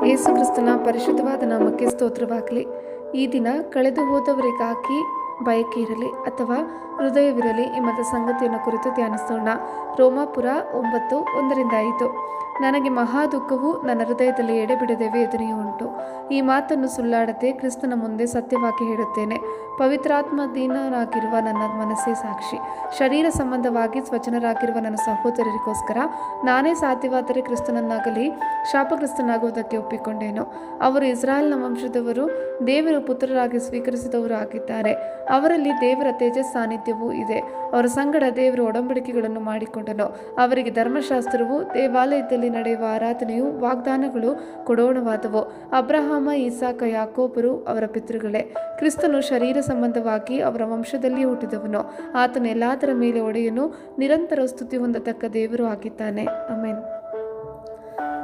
ಯೇಸು ಕ್ರಿಸ್ತನ ಪರಿಶುದ್ಧವಾದ ನಾಮಕ್ಕೆ ಸ್ತೋತ್ರವಾಗಲಿ. ಈ ದಿನ ಕಳೆದು ಹೋದವರಿಗಾಗಿ ಬಯಕೆ ಇರಲಿ ಅಥವಾ ಹೃದಯವಿರಲಿ ಎಂಬ ಸಂಗತಿಯನ್ನು ಕುರಿತು ಧ್ಯಾನಿಸೋಣ. ರೋಮಾಪುರ 9:1-5. ನನಗೆ ಮಹಾ ದುಃಖವು ನನ್ನ ಹೃದಯದಲ್ಲಿ ಎಡೆಬಿಡದೆ ವೇದನೆಯೂ ಉಂಟು. ಈ ಮಾತನ್ನು ಸುಳ್ಳಾಡದೆ ಕ್ರಿಸ್ತನ ಮುಂದೆ ಸತ್ಯವಾಗಿ ಹೇಳುತ್ತೇನೆ. ಪವಿತ್ರಾತ್ಮಧೀನರಾಗಿರುವ ನನ್ನ ಮನಸ್ಸೇ ಸಾಕ್ಷಿ. ಶರೀರ ಸಂಬಂಧವಾಗಿ ಸ್ವಜನರಾಗಿರುವ ನನ್ನ ಸಹೋದರರಿಗೋಸ್ಕರ ನಾನೇ ಸಾಧ್ಯವಾದರೆ ಕ್ರಿಸ್ತನನ್ನಾಗಲಿ ಶಾಪಗ್ರಸ್ತನಾಗುವುದಕ್ಕೆ ಒಪ್ಪಿಕೊಂಡೇನು. ಅವರು ಇಸ್ರಾಯೇಲ್ನ ವಂಶದವರು, ದೇವರ ಪುತ್ರರಾಗಿ ಸ್ವೀಕರಿಸಿದವರು ಆಗಿದ್ದಾರೆ. ಅವರಲ್ಲಿ ದೇವರ ತೇಜಸ್ ಸಾನ್ನಿಧ್ಯವೂ ಇದೆ. ಅವರ ಸಂಗಡ ದೇವರು ಒಡಂಬಡಿಕೆಗಳನ್ನು ಮಾಡಿಕೊಂಡನು. ಅವರಿಗೆ ಧರ್ಮಶಾಸ್ತ್ರವು, ದೇವಾಲಯದಲ್ಲಿ ನಡೆಯುವ ಆರಾಧನೆಯು, ವಾಗ್ದಾನಗಳು ಕೊಡೋಣವಾದವು. ಅಬ್ರಹಾಮ, ಇಸಾಕ, ಯಾಕೋಬರು ಅವರ ಪಿತೃಗಳೇ. ಕ್ರಿಸ್ತನು ಶರೀರ ಸಂಬಂಧವಾಗಿ ಅವರ ವಂಶದಲ್ಲಿ ಹುಟ್ಟಿದವನು. ಆತನು ಎಲ್ಲದರ ಮೇಲೆ ಒಡೆಯನು, ನಿರಂತರ ಸ್ತುತಿ ಹೊಂದತಕ್ಕ ದೇವರು ಆಗಿದ್ದಾನೆ. ಆಮೆನ್.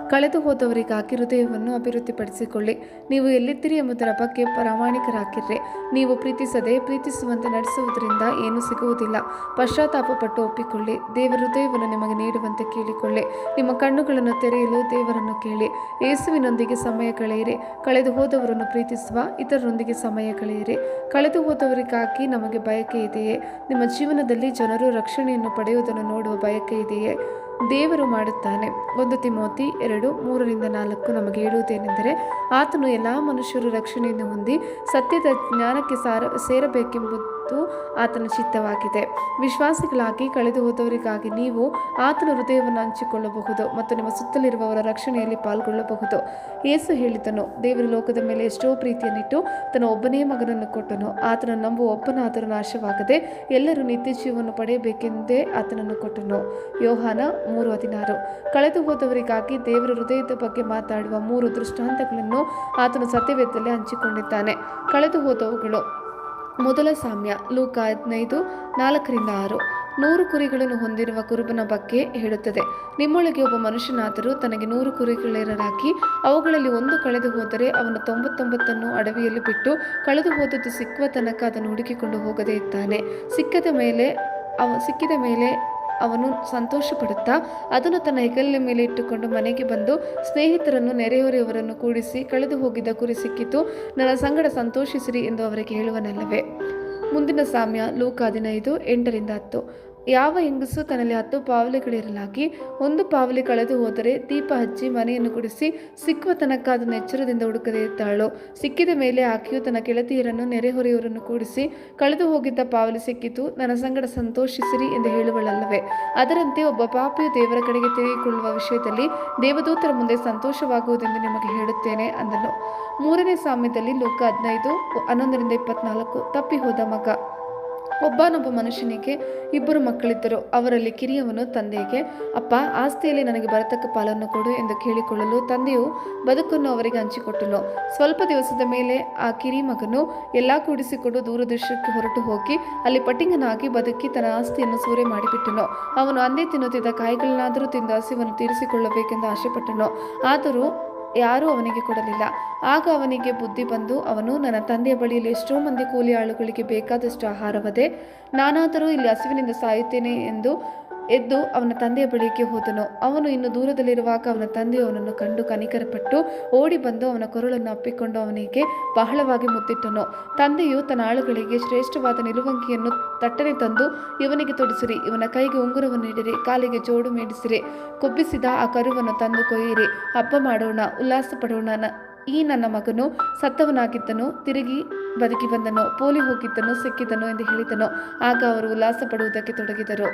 ಕಳೆದು ಹೋದವರಿಗಾಗಿ ಹೃದಯವನ್ನು ಅಭಿವೃದ್ಧಿಪಡಿಸಿಕೊಳ್ಳಿ. ನೀವು ಎಲ್ಲಿದ್ದೀರಿ ಎಂಬುದರ ಬಗ್ಗೆ ಪ್ರಾಮಾಣಿಕರಾಗಿರ್ರಿ. ನೀವು ಪ್ರೀತಿಸದೆ ಪ್ರೀತಿಸುವಂತೆ ನಡೆಸುವುದರಿಂದ ಏನೂ ಸಿಗುವುದಿಲ್ಲ. ಪಶ್ಚಾತ್ತಾಪಪಟ್ಟು ಒಪ್ಪಿಕೊಳ್ಳಿ. ದೇವರ ಹೃದಯವನ್ನು ನಿಮಗೆ ನೀಡುವಂತೆ ಕೇಳಿಕೊಳ್ಳಿ. ನಿಮ್ಮ ಕಣ್ಣುಗಳನ್ನು ತೆರೆಯಲು ದೇವರನ್ನು ಕೇಳಿ. ಯೇಸುವಿನೊಂದಿಗೆ ಸಮಯ ಕಳೆಯಿರಿ. ಕಳೆದು ಹೋದವರನ್ನು ಪ್ರೀತಿಸುವ ಇತರರೊಂದಿಗೆ ಸಮಯ ಕಳೆಯಿರಿ. ಕಳೆದು ಹೋದವರಿಗಾಗಿ ನಮಗೆ ಬಯಕೆ ಇದೆಯೇ? ನಿಮ್ಮ ಜೀವನದಲ್ಲಿ ಜನರು ರಕ್ಷಣೆಯನ್ನು ಪಡೆಯುವುದನ್ನು ನೋಡುವ ಬಯಕೆ ಇದೆಯೇ? ದೇವರು ಮಾಡುತ್ತಾನೆ. 1 ತಿಮೋತಿ 2:3-4 ನಮಗೆ ಹೇಳುವುದೇನೆಂದರೆ, ಆತನು ಎಲ್ಲ ಮನುಷ್ಯರು ರಕ್ಷಣೆಯನ್ನು ಹೊಂದಿ ಸತ್ಯದ ಜ್ಞಾನಕ್ಕೆ ಸೇರಬೇಕೆಂಬುದು ಆತನ ಚಿತ್ತವಾಗಿದೆ. ವಿಶ್ವಾಸಿಗಳಾಗಿ ಕಳೆದು ಹೋದವರಿಗಾಗಿ ನೀವು ಆತನ ಹೃದಯವನ್ನು ಹಂಚಿಕೊಳ್ಳಬಹುದು ಮತ್ತು ನಿಮ್ಮ ಸುತ್ತಲಿರುವವರ ರಕ್ಷಣೆಯಲ್ಲಿ ಪಾಲ್ಗೊಳ್ಳಬಹುದು. ಯೇಸು ಹೇಳಿದನು, ದೇವರು ಲೋಕದ ಮೇಲೆ ಎಷ್ಟೋ ಪ್ರೀತಿಯನ್ನಿಟ್ಟು ತನ್ನ ಒಬ್ಬನೇ ಮಗನನ್ನು ಕೊಟ್ಟನು. ಆತನನ್ನು ನಂಬುವ ಒಬ್ಬನಾದರೂ ನಾಶವಾಗದೆ ಎಲ್ಲರೂ ನಿತ್ಯ ಜೀವವನ್ನು ಪಡೆಯಬೇಕೆಂದೇ ಆತನನ್ನು ಕೊಟ್ಟನು. ಯೋಹಾನ 3:16. ಕಳೆದು ಹೋದವರಿಗಾಗಿ ದೇವರ ಹೃದಯದ ಬಗ್ಗೆ ಮಾತಾಡುವ 3 ದೃಷ್ಟಾಂತಗಳನ್ನು ಆತನು ಸತ್ಯವೇದದಲ್ಲಿ ಹಂಚಿಕೊಂಡಿದ್ದಾನೆ. ಕಳೆದು ಹೋದವುಗಳು. ಮೊದಲ ಸಾಮ್ಯ ಲೂಕ 15:4-6. 100 ಕುರಿಗಳನ್ನು ಹೊಂದಿರುವ ಕುರುಬನ ಬಗ್ಗೆ ಹೇಳುತ್ತದೆ. ನಿಮ್ಮೊಳಗೆ ಒಬ್ಬ ಮನುಷ್ಯನಾದರೂ ತನಗೆ 100 ಕುರಿಗಳಿರಲಾಗಿ ಅವುಗಳಲ್ಲಿ ಒಂದು ಕಳೆದು ಹೋದರೆ ಅವನು 99 ಅಡವಿಯಲ್ಲಿ ಬಿಟ್ಟು ಕಳೆದು ಹೋದದ್ದು ಸಿಕ್ಕುವ ತನಕ ಅದನ್ನು ಹುಡುಕಿಕೊಂಡು ಹೋಗದೇ ಇದ್ದಾನೆ. ಸಿಕ್ಕಿದ ಮೇಲೆ ಅವನು ಸಂತೋಷ ಪಡುತ್ತಾ ಅದನ್ನು ತನ್ನ ಹೆಗಲಿನ ಮೇಲೆ ಇಟ್ಟುಕೊಂಡು ಮನೆಗೆ ಬಂದು ಸ್ನೇಹಿತರನ್ನು, ನೆರೆಹೊರೆಯವರನ್ನು ಕೂಡಿಸಿ, ಕಳೆದು ಹೋಗಿದ್ದ ಕುರಿ ಸಿಕ್ಕಿತು, ನನ್ನ ಸಂಗಡ ಸಂತೋಷಿಸಿರಿ ಎಂದು ಅವರಿಗೆ ಹೇಳುವನಲ್ಲವೇ. ಮುಂದಿನ ಸಾಮ್ಯ ಲೂಕ 15:8-10. ಯಾವ ಹೆಂಗಸು ತನ್ನಲ್ಲಿ 10 ಪಾವಲಿಗಳಿರಲಾಗಿ 1 ಪಾವಲಿ ಕಳೆದು ಹೋದರೆ ದೀಪ ಹಚ್ಚಿ ಮನೆಯನ್ನು ಗುಡಿಸಿ ಸಿಕ್ಕುವ ತನಕ ಅದನ್ನು ಎಚ್ಚರದಿಂದ ಹುಡುಕದೇ ಇದ್ದಾಳೋ? ಸಿಕ್ಕಿದ ಮೇಲೆ ಆಕೆಯು ತನ್ನ ಗೆಳತಿಯರನ್ನು, ನೆರೆಹೊರೆಯವರನ್ನು ಕೂಡಿಸಿ, ಕಳೆದು ಹೋಗಿದ್ದ ಪಾವಲಿ ಸಿಕ್ಕಿತು, ನನ್ನ ಸಂಗಡ ಸಂತೋಷಿಸಿರಿ ಎಂದು ಹೇಳುವಳಲ್ಲವೇ. ಅದರಂತೆ ಒಬ್ಬ ಪಾಪಿಯು ದೇವರ ಕಡೆಗೆ ತಿರುಗಿಕೊಳ್ಳುವ ವಿಷಯದಲ್ಲಿ ದೇವದೂತರ ಮುಂದೆ ಸಂತೋಷವಾಗುವುದೆಂದು ನಿಮಗೆ ಹೇಳುತ್ತೇನೆ ಅಂದನು. 3ನೇ ಸಾಮ್ಯದಲ್ಲಿ ಲೂಕ 15:11-24. ತಪ್ಪಿ ಹೋದ ಮಗ. ಒಬ್ಬನೊಬ್ಬ ಮನುಷ್ಯನಿಗೆ 2 ಮಕ್ಕಳಿದ್ದರು. ಅವರಲ್ಲಿ ಕಿರಿಯವನು ತಂದೆಗೆ, ಅಪ್ಪ, ಆಸ್ತಿಯಲ್ಲಿ ನನಗೆ ಬರತಕ್ಕ ಪಾಲನ್ನು ಕೊಡು ಎಂದು ಕೇಳಿಕೊಳ್ಳಲು ತಂದೆಯು ಬದುಕನ್ನು ಅವರಿಗೆ ಹಂಚಿಕೊಟ್ಟನು. ಸ್ವಲ್ಪ ದಿವಸದ ಮೇಲೆ ಆ ಕಿರಿ ಮಗನು ಎಲ್ಲ ಕೂಡಿಸಿಕೊಂಡು ದೂರದೇಶಕ್ಕೆ ಹೊರಟು ಹೋಗಿ ಅಲ್ಲಿ ಪಟಿಂಗನಾಗಿ ಬದುಕಿ ತನ್ನ ಆಸ್ತಿಯನ್ನು ಸೂರೆ ಮಾಡಿಬಿಟ್ಟನು. ಅವನು ಹಂದಿ ತಿನ್ನುತ್ತಿದ್ದ ಕಾಯಿಗಳನ್ನಾದರೂ ತಿಂದು ಹಸಿವನ್ನು ತೀರಿಸಿಕೊಳ್ಳಬೇಕೆಂದು ಆಶೆಪಟ್ಟನು. ಆದರೂ ಯಾರೂ ಅವನಿಗೆ ಕೊಡಲಿಲ್ಲ. ಆಗ ಅವನಿಗೆ ಬುದ್ಧಿ ಬಂದು ಅವನು, ನನ್ನ ತಂದೆಯ ಬಳಿಯಲ್ಲಿ ಎಷ್ಟೋ ಮಂದಿ ಕೂಲಿ ಆಳುಗಳಿಗೆ ಬೇಕಾದಷ್ಟು ಆಹಾರವದೆ, ನಾನಾದರೂ ಇಲ್ಲಿ ಹಸಿವಿನಿಂದ ಸಾಯುತ್ತೇನೆ ಎಂದು ಎದ್ದು ಅವನ ತಂದೆಯ ಬಳಿಗೆ ಹೋದನು. ಅವನು ಇನ್ನು ದೂರದಲ್ಲಿರುವಾಗ ಅವನ ತಂದೆಯು ಅವನನ್ನು ಕಂಡು ಕನಿಕರಪಟ್ಟು ಓಡಿ ಬಂದು ಅವನ ಕೊರಳನ್ನು ಅಪ್ಪಿಕೊಂಡು ಅವನಿಗೆ ಬಹಳವಾಗಿ ಮುತ್ತಿಟ್ಟನು. ತಂದೆಯು ತನ್ನ ಆಳುಗಳಿಗೆ, ಶ್ರೇಷ್ಠವಾದ ನಿಲುವಂಗಿಯನ್ನು ತಟ್ಟನೆ ತಂದು ಇವನಿಗೆ ತೊಡಿಸಿರಿ, ಇವನ ಕೈಗೆ ಉಂಗುರವನ್ನು ಇಡಿರಿ, ಕಾಲಿಗೆ ಜೋಡು ಮೇಡಿಸಿರಿ, ಕೊಬ್ಬಿಸಿದ ಆ ಕರುವನ್ನು ತಂದು ಕೊಯ್ಯಿರಿ, ಹಬ್ಬ ಮಾಡೋಣ, ಉಲ್ಲಾಸ ಪಡೋಣ. ಈ ನನ್ನ ಮಗನು ಸತ್ತವನಾಗಿದ್ದನು, ತಿರುಗಿ ಬದುಕಿ ಬಂದನು, ಪೋಲಿ ಹೋಗಿದ್ದನು, ಸಿಕ್ಕಿದನು ಎಂದು ಹೇಳಿದನು. ಆಗ ಅವರು ಉಲ್ಲಾಸ ಪಡುವುದಕ್ಕೆ ತೊಡಗಿದರು.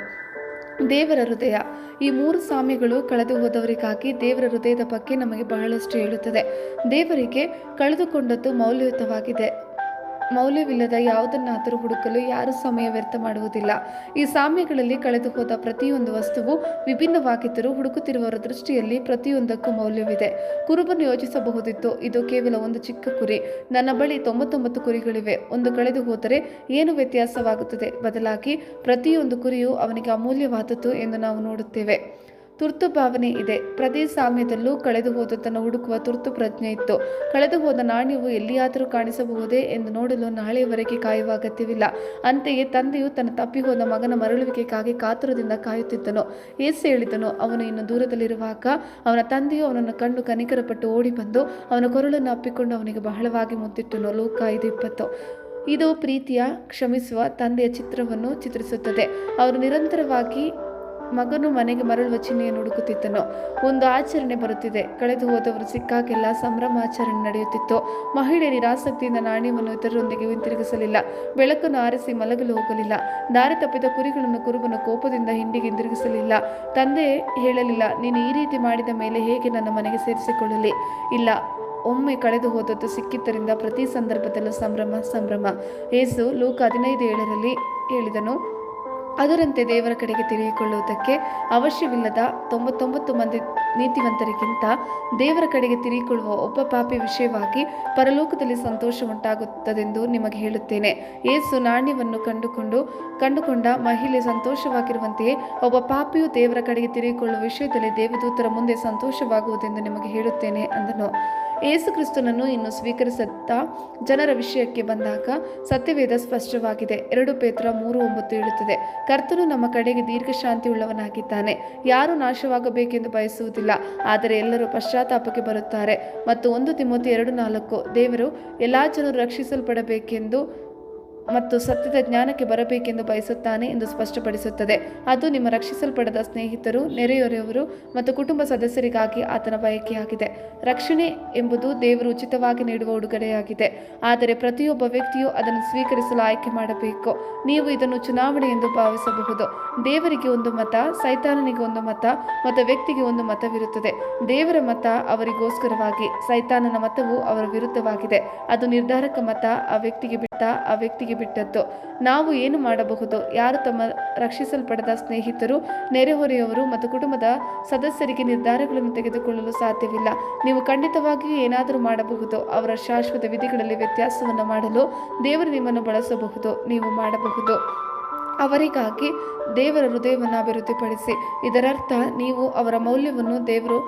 ದೇವರ ಹೃದಯ. ಈ 3 ಸಾಮ್ಯಗಳು ಕಳೆದು ಹೋದವರಿಗಾಗಿ ದೇವರ ಹೃದಯದ ಬಗ್ಗೆ ನಮಗೆ ಬಹಳಷ್ಟು ಹೇಳುತ್ತದೆ. ದೇವರಿಗೆ ಕಳೆದುಕೊಂಡದ್ದು ಮೌಲ್ಯವಿಲ್ಲದ ಯಾವುದನ್ನಾದರೂ ಹುಡುಕಲು ಯಾರೂ ಸಮಯ ವ್ಯರ್ಥ ಮಾಡುವುದಿಲ್ಲ. ಈ ಸಾಮ್ಯಗಳಲ್ಲಿ ಕಳೆದು ಹೋದ ಪ್ರತಿಯೊಂದು ವಸ್ತುವು ವಿಭಿನ್ನವಾಗಿದ್ದರೂ ಹುಡುಕುತ್ತಿರುವವರ ದೃಷ್ಟಿಯಲ್ಲಿ ಪ್ರತಿಯೊಂದಕ್ಕೂ ಮೌಲ್ಯವಿದೆ. ಕುರುಬನು ಯೋಚಿಸಬಹುದಿತ್ತು, ಇದು ಕೇವಲ ಒಂದು ಚಿಕ್ಕ ಕುರಿ, ನನ್ನ ಬಳಿ 99 ಕುರಿಗಳಿವೆ, ಒಂದು ಕಳೆದು ಹೋದರೆ ಏನು ವ್ಯತ್ಯಾಸವಾಗುತ್ತದೆ? ಬದಲಾಗಿ ಪ್ರತಿಯೊಂದು ಕುರಿಯು ಅವನಿಗೆ ಅಮೂಲ್ಯವಾದದ್ದು ಎಂದು ನಾವು ನೋಡುತ್ತೇವೆ. ತುರ್ತು ಭಾವನೆ ಇದೆ. ಪ್ರತಿ ಸಾಮ್ಯದಲ್ಲೂ ಕಳೆದು ಹೋದದ್ದನ್ನು ಹುಡುಕುವ ತುರ್ತು ಪ್ರಜ್ಞೆ ಇತ್ತು. ಕಳೆದು ಹೋದ ನಾಣ್ಯವು ಎಲ್ಲಿಯಾದರೂ ಕಾಣಿಸಬಹುದೇ ಎಂದು ನೋಡಲು ನಾಳೆಯವರೆಗೆ ಕಾಯುವ ಅಗತ್ಯವಿಲ್ಲ. ಅಂತೆಯೇ ತಂದೆಯು ತನ್ನ ತಪ್ಪಿಹೋದ ಮಗನ ಮರಳುವಿಕೆಗಾಗಿ ಕಾತುರದಿಂದ ಕಾಯುತ್ತಿದ್ದನು. ಯೇಸು ಹೇಳಿದನು, ಅವನು ಇನ್ನು ದೂರದಲ್ಲಿರುವಾಗ ಅವನ ತಂದೆಯು ಅವನನ್ನು ಕಂಡು ಕನಿಕರಪಟ್ಟು ಓಡಿ ಬಂದು ಅವನ ಕೊರಳನ್ನು ಅಪ್ಪಿಕೊಂಡು ಅವನಿಗೆ ಬಹಳವಾಗಿ ಮುತ್ತಿಟ್ಟನು. ಲೂಕ 5:20. ಇದು ಪ್ರೀತಿಯ, ಕ್ಷಮಿಸುವ ತಂದೆಯ ಚಿತ್ರವನ್ನು ಚಿತ್ರಿಸುತ್ತದೆ. ಅವರು ನಿರಂತರವಾಗಿ ಮಗನು ಮನೆಗೆ ಮರಳುವ ಚಿಹ್ನೆಯನ್ನು ಹುಡುಕುತ್ತಿದ್ದನು. ಒಂದು ಆಚರಣೆ ಬರುತ್ತಿದೆ. ಕಳೆದು ಹೋದವರು ಸಿಕ್ಕಾಗೆಲ್ಲ ಸಂಭ್ರಮಾಚರಣೆ ನಡೆಯುತ್ತಿತ್ತು. ಮಹಿಳೆ ನಿರಾಸಕ್ತಿಯಿಂದ ನಾಣ್ಯವನ್ನು ಇತರರೊಂದಿಗೆ ಹಿಂತಿರುಗಿಸಲಿಲ್ಲ. ಬೆಳಕನ್ನು ಆರಿಸಿ ಮಲಗಲು ಹೋಗಲಿಲ್ಲ. ದಾರಿ ತಪ್ಪಿದ ಕುರಿಗಳನ್ನು ಕುರುಬನು ಕೋಪದಿಂದ ಹಿಂಡಿಗೆ ಹಿಂದಿರುಗಿಸಲಿಲ್ಲ. ತಂದೆ ಹೇಳಲಿಲ್ಲ, ನೀನು ಈ ರೀತಿ ಮಾಡಿದ ಮೇಲೆ ಹೇಗೆ ನನ್ನ ಮನೆಗೆ ಸೇರಿಸಿಕೊಳ್ಳಲಿ. ಇಲ್ಲ, ಒಮ್ಮೆ ಕಳೆದು ಹೋದದ್ದು ಸಿಕ್ಕಿದ್ದರಿಂದ ಪ್ರತಿ ಸಂದರ್ಭದಲ್ಲೂ ಸಂಭ್ರಮ. ಯೇಸು ಲೂಕ 15:7 ಹೇಳಿದನು, ಅದರಂತೆ ದೇವರ ಕಡೆಗೆ ತಿರುಗಿಕೊಳ್ಳುವುದಕ್ಕೆ ಅವಶ್ಯವಿಲ್ಲದ 99 ಮಂದಿ ನೀತಿವಂತರಿಗಿಂತ ದೇವರ ಕಡೆಗೆ ತಿರುಗಿಕೊಳ್ಳುವ ಒಬ್ಬ ಪಾಪಿ ವಿಷಯವಾಗಿ ಪರಲೋಕದಲ್ಲಿ ಸಂತೋಷ ಉಂಟಾಗುತ್ತದೆಂದು ನಿಮಗೆ ಹೇಳುತ್ತೇನೆ. ಯೇಸು ನಾಣ್ಯವನ್ನು ಕಂಡುಕೊಂಡ ಮಹಿಳೆ ಸಂತೋಷವಾಗಿರುವಂತೆಯೇ ಒಬ್ಬ ಪಾಪಿಯು ದೇವರ ಕಡೆಗೆ ತಿರುಗಿಕೊಳ್ಳುವ ವಿಷಯದಲ್ಲಿ ದೇವದೂತರ ಮುಂದೆ ಸಂತೋಷವಾಗುವುದೆಂದು ನಿಮಗೆ ಹೇಳುತ್ತೇನೆ ಅಂದನು. ಯೇಸು ಕ್ರಿಸ್ತನನ್ನು ಇನ್ನು ಸ್ವೀಕರಿಸದ ಜನರ ವಿಷಯಕ್ಕೆ ಬಂದಾಗ ಸತ್ಯವೇದ ಸ್ಪಷ್ಟವಾಗಿದೆ. 2 ಪೇತ್ರ 3:9 ಹೇಳುತ್ತದೆ, ಕರ್ತನು ನಮ್ಮ ಕಡೆಗೆ ದೀರ್ಘಶಾಂತಿ ಉಳ್ಳವನಾಗಿದ್ದಾನೆ. ಯಾರೂ ನಾಶವಾಗಬೇಕೆಂದು ಬಯಸುವುದಿಲ್ಲ, ಆದರೆ ಎಲ್ಲರೂ ಪಶ್ಚಾತ್ತಾಪಕ್ಕೆ ಬರುತ್ತಾರೆ. ಮತ್ತು 1 ತಿಮೋಥಿ 2:4, ದೇವರು ಎಲ್ಲ ಜನರು ರಕ್ಷಿಸಲ್ಪಡಬೇಕೆಂದು ಮತ್ತು ಸತ್ಯದ ಜ್ಞಾನಕ್ಕೆ ಬರಬೇಕೆಂದು ಬಯಸುತ್ತಾನೆ ಎಂದು ಸ್ಪಷ್ಟಪಡಿಸುತ್ತದೆ. ಅದು ನಿಮ್ಮ ರಕ್ಷಿಸಲ್ಪಡದ ಸ್ನೇಹಿತರು, ನೆರೆಹೊರೆಯವರು ಮತ್ತು ಕುಟುಂಬ ಸದಸ್ಯರಿಗಾಗಿ ಆತನ ಬಯಕೆಯಾಗಿದೆ. ರಕ್ಷಣೆ ಎಂಬುದು ದೇವರು ಉಚಿತವಾಗಿ ನೀಡುವ ಉಡುಗೊರೆಯಾಗಿದೆ, ಆದರೆ ಪ್ರತಿಯೊಬ್ಬ ವ್ಯಕ್ತಿಯು ಅದನ್ನು ಸ್ವೀಕರಿಸಲು ಆಯ್ಕೆ ಮಾಡಬೇಕು. ನೀವು ಇದನ್ನು ಚುನಾವಣೆ ಎಂದು ಭಾವಿಸಬಹುದು. ದೇವರಿಗೆ ಒಂದು ಮತ, ಸೈತಾನನಿಗೆ ಒಂದು ಮತ ಮತ್ತು ವ್ಯಕ್ತಿಗೆ ಒಂದು ಮತವಿರುತ್ತದೆ. ದೇವರ ಮತ ಅವರಿಗೋಸ್ಕರವಾಗಿ, ಸೈತಾನನ ಮತವು ಅವರ ವಿರುದ್ಧವಾಗಿದೆ. ಅದು ನಿರ್ಧಾರಕ ಮತ, ಆ ವ್ಯಕ್ತಿಗೆ ಬಿಟ್ಟದ್ದು. ನಾವು ಏನು ಮಾಡಬಹುದು? ಯಾರು ತಮ್ಮ ರಕ್ಷಿಸಲ್ಪಡದ ಸ್ನೇಹಿತರು, ನೆರೆಹೊರೆಯವರು ಮತ್ತು ಕುಟುಂಬದ ಸದಸ್ಯರಿಗೆ ನಿರ್ಧಾರಗಳನ್ನು ತೆಗೆದುಕೊಳ್ಳಲು ಸಾಧ್ಯವಿಲ್ಲ. ನೀವು ಖಂಡಿತವಾಗಿಯೂ ಏನಾದರೂ ಮಾಡಬಹುದು. ಅವರ ಶಾಶ್ವತ ವಿಧಿಗಳಲ್ಲಿ ವ್ಯತ್ಯಾಸವನ್ನು ಮಾಡಲು ದೇವರು ನಿಮ್ಮನ್ನು ಬಳಸಬಹುದು. ನೀವು ಮಾಡಬಹುದು. ಅವರಿಗಾಗಿ ದೇವರ ಹೃದಯವನ್ನು ಅಭಿವೃದ್ಧಿಪಡಿಸಿ. ಇದರರ್ಥ ನೀವು ಅವರ ಮೌಲ್ಯವನ್ನು ದೇವರು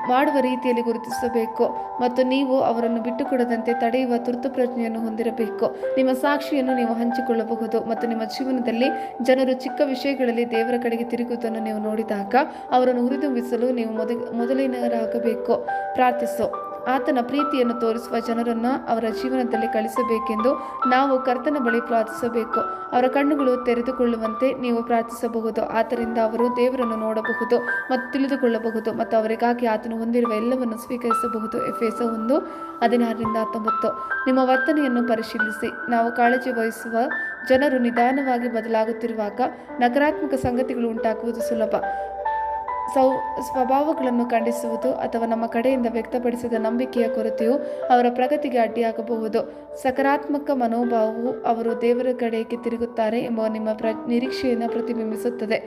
ಮಾಡುವ ರೀತಿಯಲ್ಲಿ ಗುರುತಿಸಬೇಕು ಮತ್ತು ನೀವು ಅವರನ್ನು ಬಿಟ್ಟುಕೊಡದಂತೆ ತಡೆಯುವ ತುರ್ತು ಪ್ರಜ್ಞೆಯನ್ನು ಹೊಂದಿರಬೇಕು. ನಿಮ್ಮ ಸಾಕ್ಷಿಯನ್ನು ನೀವು ಹಂಚಿಕೊಳ್ಳಬಹುದು ಮತ್ತು ನಿಮ್ಮ ಜೀವನದಲ್ಲಿ ಜನರು ಚಿಕ್ಕ ವಿಷಯಗಳಲ್ಲಿ ದೇವರ ಕಡೆಗೆ ತಿರುಗುವುದನ್ನು ನೀವು ನೋಡಿದಾಗ ಅವರನ್ನು ಹುರಿದುಂಬಿಸಲು ನೀವು ಮೊದಲಿನರಾಗಬೇಕು. ಪ್ರಾರ್ಥಿಸು. ಆತನ ಪ್ರೀತಿಯನ್ನು ತೋರಿಸುವ ಜನರನ್ನು ಅವರ ಜೀವನದಲ್ಲಿ ಕಳಿಸಬೇಕೆಂದು ನಾವು ಕರ್ತನ ಬಳಿ ಪ್ರಾರ್ಥಿಸಬೇಕು. ಅವರ ಕಣ್ಣುಗಳು ತೆರೆದುಕೊಳ್ಳುವಂತೆ ನೀವು ಪ್ರಾರ್ಥಿಸಬಹುದು. ಆದ್ದರಿಂದ ಅವರು ದೇವರನ್ನು ನೋಡಬಹುದು ಮತ್ತು ತಿಳಿದುಕೊಳ್ಳಬಹುದು ಮತ್ತು ಅವರಿಗಾಗಿ ಆತನು ಹೊಂದಿರುವ ಎಲ್ಲವನ್ನು ಸ್ವೀಕರಿಸಬಹುದು. ಎಫೆಸ 1:16-19. ನಿಮ್ಮ ವರ್ತನೆಯನ್ನು ಪರಿಶೀಲಿಸಿ. ನಾವು ಕಾಳಜಿ ವಹಿಸುವ ಜನರು ನಿಧಾನವಾಗಿ ಬದಲಾಗುತ್ತಿರುವಾಗ ನಕಾರಾತ್ಮಕ ಸಂಗತಿಗಳು ಉಂಟಾಗುವುದು ಸುಲಭ. ಸ್ವಭಾವಗಳನ್ನು ಖಂಡಿಸುವುದು ಅಥವಾ ನಮ್ಮ ಕಡೆಯಿಂದ ವ್ಯಕ್ತಪಡಿಸಿದ ನಂಬಿಕೆಯ ಕೊರತೆಯು ಅವರ ಪ್ರಗತಿಗೆ ಅಡ್ಡಿಯಾಗಬಹುದು. ಸಕಾರಾತ್ಮಕ ಮನೋಭಾವವು ಅವರು ದೇವರ ಕಡೆಗೆ ತಿರುಗುತ್ತಾರೆ ಎಂಬ ನಿಮ್ಮ ನಿರೀಕ್ಷೆಯನ್ನು ಪ್ರತಿಬಿಂಬಿಸುತ್ತದೆ.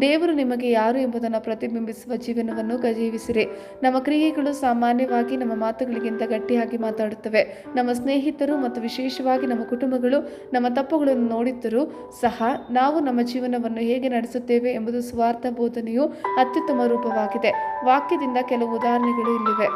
ದೇವರು ನಿಮಗೆ ಯಾರು ಎಂಬುದನ್ನು ಪ್ರತಿಬಿಂಬಿಸುವ ಜೀವನವನ್ನು ಜೀವಿಸಿರಿ. ನಮ್ಮ ಕ್ರಿಯೆಗಳು ಸಾಮಾನ್ಯವಾಗಿ ನಮ್ಮ ಮಾತುಗಳಿಗಿಂತ ಗಟ್ಟಿಯಾಗಿ ಮಾತಾಡುತ್ತವೆ. ನಮ್ಮ ಸ್ನೇಹಿತರು ಮತ್ತು ವಿಶೇಷವಾಗಿ ನಮ್ಮ ಕುಟುಂಬಗಳು ನಮ್ಮ ತಪ್ಪುಗಳನ್ನು ನೋಡಿದ್ದರೂ ಸಹ ನಾವು ನಮ್ಮ ಜೀವನವನ್ನು ಹೇಗೆ ನಡೆಸುತ್ತೇವೆ ಎಂಬುದು ಸ್ವಾರ್ಥ ಬೋಧನೆಯು ಅತ್ಯುತ್ತಮ ರೂಪವಾಗಿದೆ. ವಾಕ್ಯದಿಂದ ಕೆಲವು ಉದಾಹರಣೆಗಳು ಇಲ್ಲಿವೆ.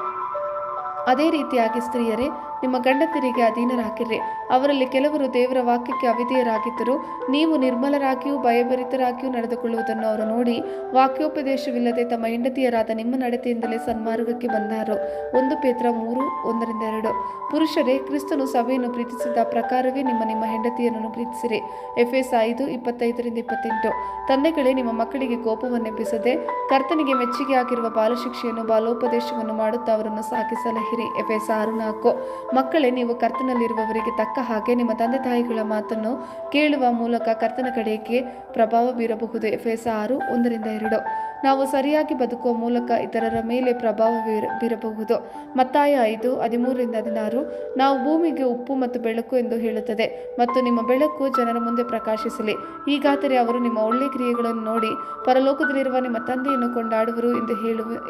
ಅದೇ ರೀತಿಯಾಗಿ ಸ್ತ್ರೀಯರೇ, ನಿಮ್ಮ ಗಂಡಂದಿರಿಗೆ ಅಧೀನರಾಗಿರ್ರಿ. ಅವರಲ್ಲಿ ಕೆಲವರು ದೇವರ ವಾಕ್ಯಕ್ಕೆ ಅವಿಧೇಯರಾಗಿದ್ದರು. ನೀವು ನಿರ್ಮಲರಾಗಿಯೂ ಭಯಭರಿತರಾಗಿಯೂ ನಡೆದುಕೊಳ್ಳುವುದನ್ನು ಅವರು ನೋಡಿ ವಾಕ್ಯೋಪದೇಶವಿಲ್ಲದೆ ತಮ್ಮ ಹೆಂಡತಿಯರಾದ ನಿಮ್ಮ ನಡತೆಯಿಂದಲೇ ಸನ್ಮಾರ್ಗಕ್ಕೆ ಬಂದಾರು. 1 ಪೇತ್ರ 3:1-2. ಪುರುಷರೇ, ಕ್ರಿಸ್ತನು ಸಭೆಯನ್ನು ಪ್ರೀತಿಸಿದ ಪ್ರಕಾರವೇ ನಿಮ್ಮ ಹೆಂಡತಿಯರನ್ನು ಪ್ರೀತಿಸಿರಿ. ಎಫೆಸ 5:25-28. ತಂದೆಗಳೇ, ನಿಮ್ಮ ಮಕ್ಕಳಿಗೆ ಕೋಪವನ್ನೆಬ್ಬಿಸದೆ ಕರ್ತನಿಗೆ ಮೆಚ್ಚುಗೆ ಆಗಿರುವ ಬಾಲಶಿಕ್ಷೆಯನ್ನು ಬಾಲೋಪದೇಶವನ್ನು ಮಾಡುತ್ತಾ ಅವರನ್ನು ಸಾಕಿ ಸಲಹಿರಿ. ಎಫೆಸ 6:4. ಮಕ್ಕಳೇ, ನೀವು ಕರ್ತನಲ್ಲಿರುವವರಿಗೆ ತಕ್ಕ ಹಾಗೆ ನಿಮ್ಮ ತಂದೆ ತಾಯಿಗಳ ಮಾತನ್ನು ಕೇಳುವ ಮೂಲಕ ಕರ್ತನ ಕಡೆಗೆ ಪ್ರಭಾವ ಬೀರಬಹುದು. ಎಫೆಸ 6:1-2. ನಾವು ಸರಿಯಾಗಿ ಬದುಕುವ ಮೂಲಕ ಇತರರ ಮೇಲೆ ಪ್ರಭಾವ ಬೀರಬಹುದು. ಮತ್ತಾಯ 5:13-16. ನಾವು ಭೂಮಿಗೆ ಉಪ್ಪು ಮತ್ತು ಬೆಳಕು ಎಂದು ಹೇಳುತ್ತದೆ ಮತ್ತು ನಿಮ್ಮ ಬೆಳಕು ಜನರ ಮುಂದೆ ಪ್ರಕಾಶಿಸಲಿ. ಹೀಗಾದರೆ ಅವರು ನಿಮ್ಮ ಒಳ್ಳೆಯ ಕ್ರಿಯೆಗಳನ್ನು ನೋಡಿ ಪರಲೋಕದಲ್ಲಿರುವ ನಿಮ್ಮ ತಂದೆಯನ್ನು ಕೊಂಡಾಡುವರು ಎಂದು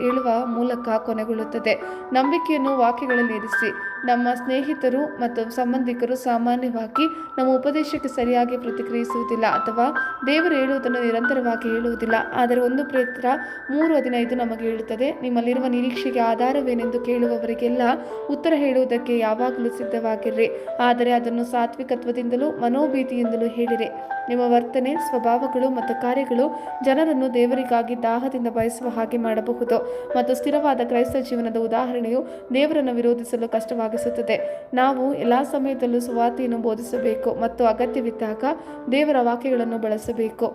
ಹೇಳುವ ಮೂಲಕ ಕೊನೆಗೊಳ್ಳುತ್ತದೆ. ನಂಬಿಕೆಯನ್ನು ವಾಕ್ಯಗಳಲ್ಲಿ ಇರಿಸಿ. ನಮ್ಮ ಸ್ನೇಹಿತರು ಮತ್ತು ಸಂಬಂಧಿಕರು ಸಾಮಾನ್ಯವಾಗಿ ನಮ್ಮ ಉಪದೇಶಕ್ಕೆ ಸರಿಯಾಗಿ ಪ್ರತಿಕ್ರಿಯಿಸುವುದಿಲ್ಲ ಅಥವಾ ದೇವರು ಹೇಳುವುದನ್ನು ನಿರಂತರವಾಗಿ ಹೇಳುವುದಿಲ್ಲ. ಆದರೆ 1 ಪೇತ್ರ 3:15 ನಮಗೆ ಹೇಳುತ್ತದೆ, ನಿಮ್ಮಲ್ಲಿರುವ ನಿರೀಕ್ಷೆಗೆ ಆಧಾರವೇನೆಂದು ಕೇಳುವವರಿಗೆಲ್ಲ ಉತ್ತರ ಹೇಳುವುದಕ್ಕೆ ಯಾವಾಗಲೂ ಸಿದ್ಧವಾಗಿರ್ರಿ, ಆದರೆ ಅದನ್ನು ಸಾತ್ವಿಕತ್ವದಿಂದಲೂ ಮನೋಭೀತಿಯಿಂದಲೂ ಹೇಳಿರಿ. ನಿಮ್ಮ ವರ್ತನೆ, ಸ್ವಭಾವಗಳು ಮತ್ತು ಕಾರ್ಯಗಳು ಜನರನ್ನು ದೇವರಿಗಾಗಿ ದಾಹದಿಂದ ಬಯಸುವ ಹಾಗೆ ಮಾಡಬಹುದು ಮತ್ತು ಸ್ಥಿರವಾದ ಕ್ರೈಸ್ತ ಜೀವನದ ಉದಾಹರಣೆಯು ದೇವರನ್ನು ವಿರೋಧಿಸಲು ಕಷ್ಟವಾಗಿಸುತ್ತದೆ. ನಾವು ಎಲ್ಲ ಸಮಯದಲ್ಲೂ ಸುವಾರ್ತೆಯನ್ನು ಬೋಧಿಸಬೇಕು ಮತ್ತು ಅಗತ್ಯವಿದ್ದಾಗ ದೇವರ ವಾಕ್ಯಗಳನ್ನು ಬಳಸಬೇಕು.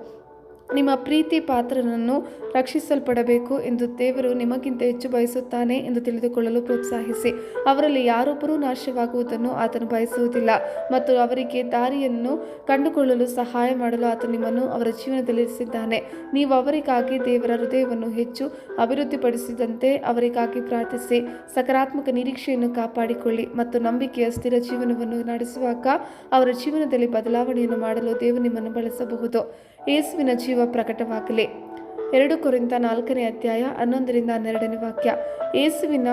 ನಿಮ್ಮ ಪ್ರೀತಿ ಪಾತ್ರರನ್ನು ರಕ್ಷಿಸಲ್ಪಡಬೇಕು ಎಂದು ದೇವರು ನಿಮಗಿಂತ ಹೆಚ್ಚು ಬಯಸುತ್ತಾನೆ ಎಂದು ತಿಳಿದುಕೊಳ್ಳಲು ಪ್ರೋತ್ಸಾಹಿಸಿ. ಅವರಲ್ಲಿ ಯಾರೊಬ್ಬರೂ ನಾಶವಾಗುವುದನ್ನು ಆತನು ಬಯಸುವುದಿಲ್ಲ ಮತ್ತು ಅವರಿಗೆ ದಾರಿಯನ್ನು ಕಂಡುಕೊಳ್ಳಲು ಸಹಾಯ ಮಾಡಲು ಆತನು ನಿಮ್ಮನ್ನು ಅವರ ಜೀವನದಲ್ಲಿ ಇರಿಸಿದ್ದಾನೆ. ನೀವು ಅವರಿಗಾಗಿ ದೇವರ ಹೃದಯವನ್ನು ಹೆಚ್ಚು ಅಭಿವೃದ್ಧಿಪಡಿಸಿದಂತೆ ಅವರಿಗಾಗಿ ಪ್ರಾರ್ಥಿಸಿ. ಸಕಾರಾತ್ಮಕ ನಿರೀಕ್ಷೆಯನ್ನು ಕಾಪಾಡಿಕೊಳ್ಳಿ ಮತ್ತು ನಂಬಿಕೆಯ ಸ್ಥಿರ ಜೀವನವನ್ನು ನಡೆಸುವಾಗ ಅವರ ಜೀವನದಲ್ಲಿ ಬದಲಾವಣೆಯನ್ನು ಮಾಡಲು ದೇವರು ನಿಮ್ಮನ್ನು ಬಳಸಬಹುದು. ಯೇಸುವಿನ ಜೀವ ಪ್ರಕಟವಾಗಲಿ. 2 ಕೊರಿಂಥ 4:11-12 ಯೇಸುವಿನ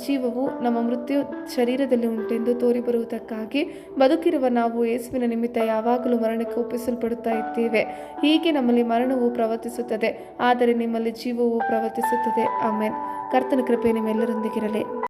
ಜೀವವು ನಮ್ಮ ಮೃತ್ಯು ಶರೀರದಲ್ಲಿ ಉಂಟೆಂದು ತೋರಿಬರುವುದಕ್ಕಾಗಿ ಬದುಕಿರುವ ನಾವು ಯೇಸುವಿನ ನಿಮಿತ್ತ ಯಾವಾಗಲೂ ಮರಣಕ್ಕೆ ಒಪ್ಪಿಸಲ್ಪಡುತ್ತಾ ಇದ್ದೇವೆ. ಹೀಗೆ ನಮ್ಮಲ್ಲಿ ಮರಣವು ಪ್ರವರ್ತಿಸುತ್ತದೆ, ಆದರೆ ನಿಮ್ಮಲ್ಲಿ ಜೀವವು ಪ್ರವರ್ತಿಸುತ್ತದೆ. ಆಮೆನ್. ಕರ್ತನ ಕೃಪೆ ನಿಮ್ಮೆಲ್ಲರೊಂದಿಗಿರಲಿ.